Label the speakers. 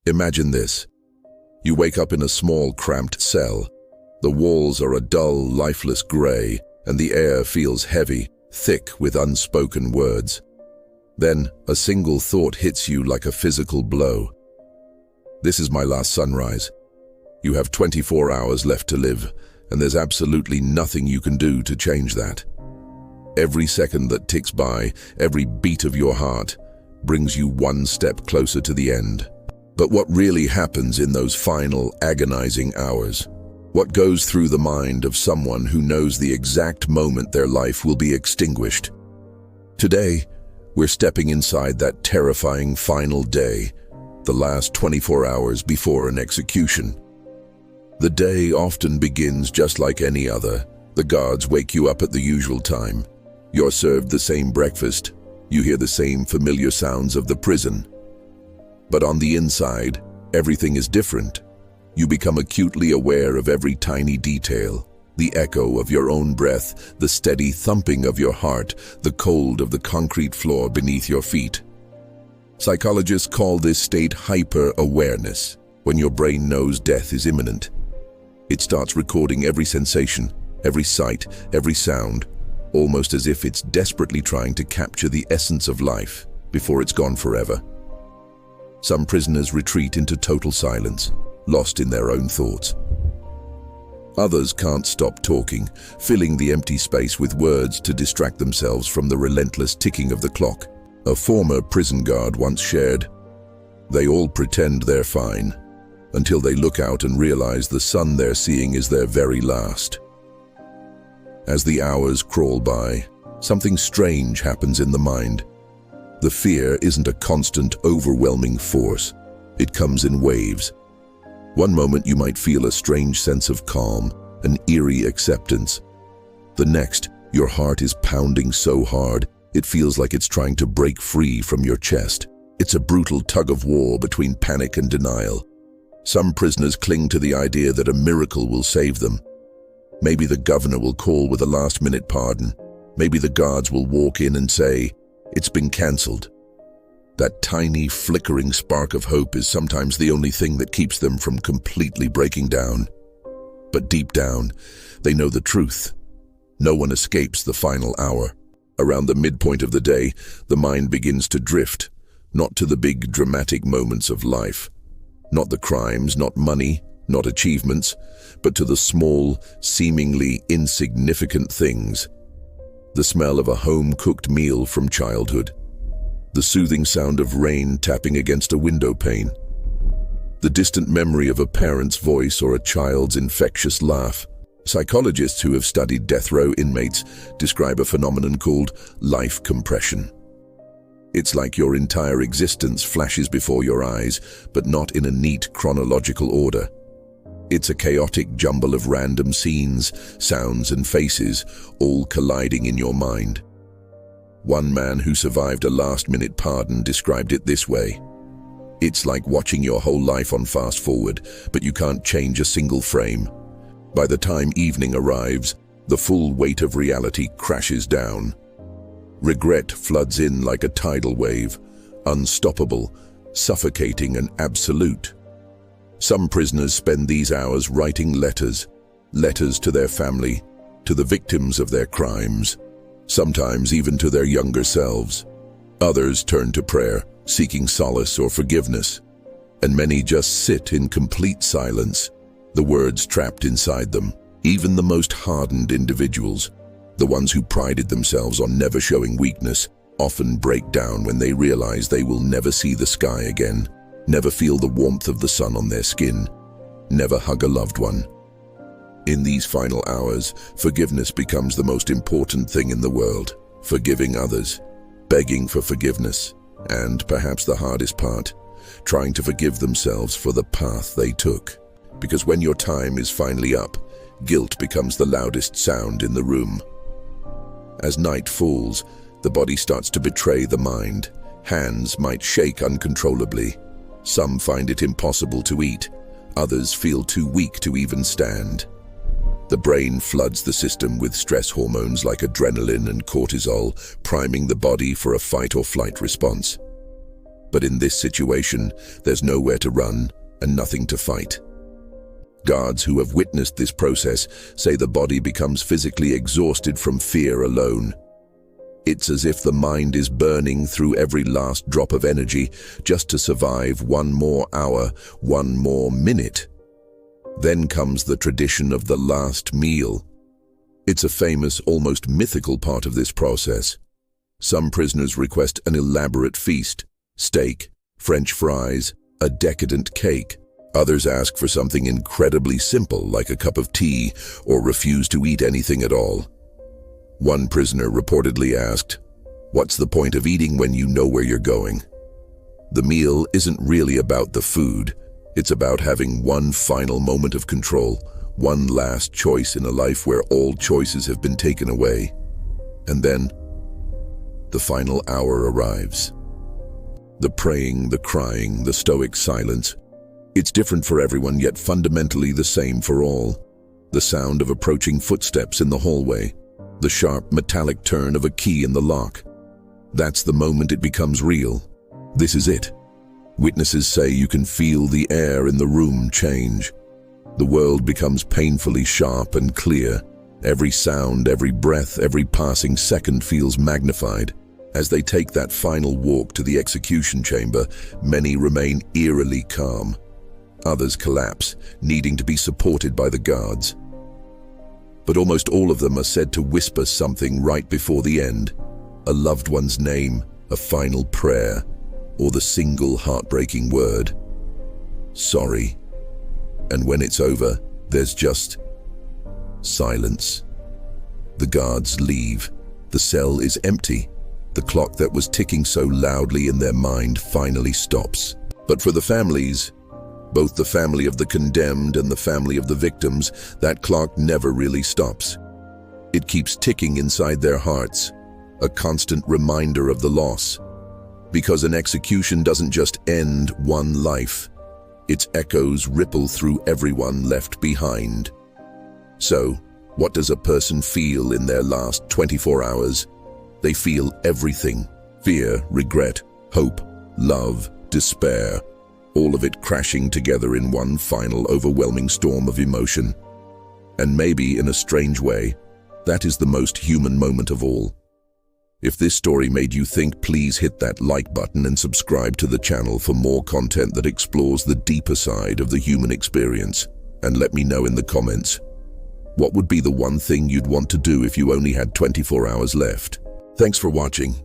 Speaker 1: Imagine this. You wake up in a small, cramped cell. The walls are a dull, lifeless gray, and the air feels heavy, thick with unspoken words. Then, a single thought hits you like a physical blow. This is my last sunrise. You have 24 hours left to live, and there's absolutely nothing you can do to change that. Every second that ticks by, every beat of your heart, brings you one step closer to the end. But what really happens in those final, agonizing hours? What goes through the mind of someone who knows the exact moment their life will be extinguished? Today, we're stepping inside that terrifying final day, the last 24 hours before an execution. The day often begins just like any other. The guards wake you up at the usual time. You're served the same breakfast. You hear the same familiar sounds of the prison. But on the inside, everything is different. You become acutely aware of every tiny detail, the echo of your own breath, the steady thumping of your heart, the cold of the concrete floor beneath your feet. Psychologists call this state hyper-awareness, when your brain knows death is imminent. It starts recording every sensation, every sight, every sound, almost as if it's desperately trying to capture the essence of life before it's gone forever. Some prisoners retreat into total silence, lost in their own thoughts. Others can't stop talking, filling the empty space with words to distract themselves from the relentless ticking of the clock. A former prison guard once shared, "They all pretend they're fine, until they look out and realize the sun they're seeing is their very last." As the hours crawl by, something strange happens in the mind. The fear isn't a constant, overwhelming force. It comes in waves. One moment you might feel a strange sense of calm, an eerie acceptance. The next, your heart is pounding so hard, it feels like it's trying to break free from your chest. It's a brutal tug-of-war between panic and denial. Some prisoners cling to the idea that a miracle will save them. Maybe the governor will call with a last-minute pardon. Maybe the guards will walk in and say, "It's been cancelled." That tiny, flickering spark of hope is sometimes the only thing that keeps them from completely breaking down. But deep down, they know the truth. No one escapes the final hour. Around the midpoint of the day, the mind begins to drift, not to the big, dramatic moments of life. Not the crimes, not money, not achievements, but to the small, seemingly insignificant things. The smell of a home-cooked meal from childhood. The soothing sound of rain tapping against a window pane. The distant memory of a parent's voice or a child's infectious laugh. Psychologists who have studied death row inmates describe a phenomenon called life compression. It's like your entire existence flashes before your eyes, but not in a neat chronological order. It's a chaotic jumble of random scenes, sounds and faces, all colliding in your mind. One man who survived a last-minute pardon described it this way: "It's like watching your whole life on fast forward, but you can't change a single frame. By the time evening arrives, the full weight of reality crashes down. Regret floods in like a tidal wave, unstoppable, suffocating and absolute." Some prisoners spend these hours writing letters to their family, to the victims of their crimes, sometimes even to their younger selves. Others turn to prayer, seeking solace or forgiveness, and many just sit in complete silence, the words trapped inside them. Even the most hardened individuals, the ones who prided themselves on never showing weakness, often break down when they realize they will never see the sky again, never feel the warmth of the sun on their skin, never hug a loved one. In these final hours, forgiveness becomes the most important thing in the world. Forgiving others, begging for forgiveness, and perhaps the hardest part, trying to forgive themselves for the path they took. Because when your time is finally up, guilt becomes the loudest sound in the room. As night falls, the body starts to betray the mind. Hands might shake uncontrollably. Some find it impossible to eat. Others feel too weak to even stand. The brain floods the system with stress hormones like adrenaline and cortisol, priming the body for a fight or flight response. But in this situation, there's nowhere to run and nothing to fight. Guards who have witnessed this process say the body becomes physically exhausted from fear alone. It's as if the mind is burning through every last drop of energy just to survive one more hour, one more minute. Then comes the tradition of the last meal. It's a famous, almost mythical part of this process. Some prisoners request an elaborate feast, steak, French fries, a decadent cake. Others ask for something incredibly simple like a cup of tea or refuse to eat anything at all. One prisoner reportedly asked, "What's the point of eating when you know where you're going?" The meal isn't really about the food. It's about having one final moment of control, one last choice in a life where all choices have been taken away. And then, the final hour arrives. The praying, the crying, the stoic silence. It's different for everyone, yet fundamentally the same for all. The sound of approaching footsteps in the hallway. The sharp metallic turn of a key in the lock. That's the moment it becomes real. This is it. Witnesses say you can feel the air in the room change. The world becomes painfully sharp and clear. Every sound, every breath, every passing second feels magnified. As they take that final walk to the execution chamber, many remain eerily calm. Others collapse, needing to be supported by the guards. But almost all of them are said to whisper something right before the end. A loved one's name, a final prayer, or the single heartbreaking word, "Sorry." And when it's over, there's just silence. The guards leave. The cell is empty. The clock that was ticking so loudly in their mind finally stops. But for the families, both the family of the condemned and the family of the victims, that clock never really stops. It keeps ticking inside their hearts, a constant reminder of the loss. Because an execution doesn't just end one life, its echoes ripple through everyone left behind. So, what does a person feel in their last 24 hours? They feel everything: fear, regret, hope, love, despair. All of it crashing together in one final overwhelming storm of emotion. And maybe, in a strange way, that is the most human moment of all. If this story made you think, please hit that like button and subscribe to the channel for more content that explores the deeper side of the human experience. And let me know in the comments, what would be the one thing you'd want to do if you only had 24 hours left? Thanks for watching.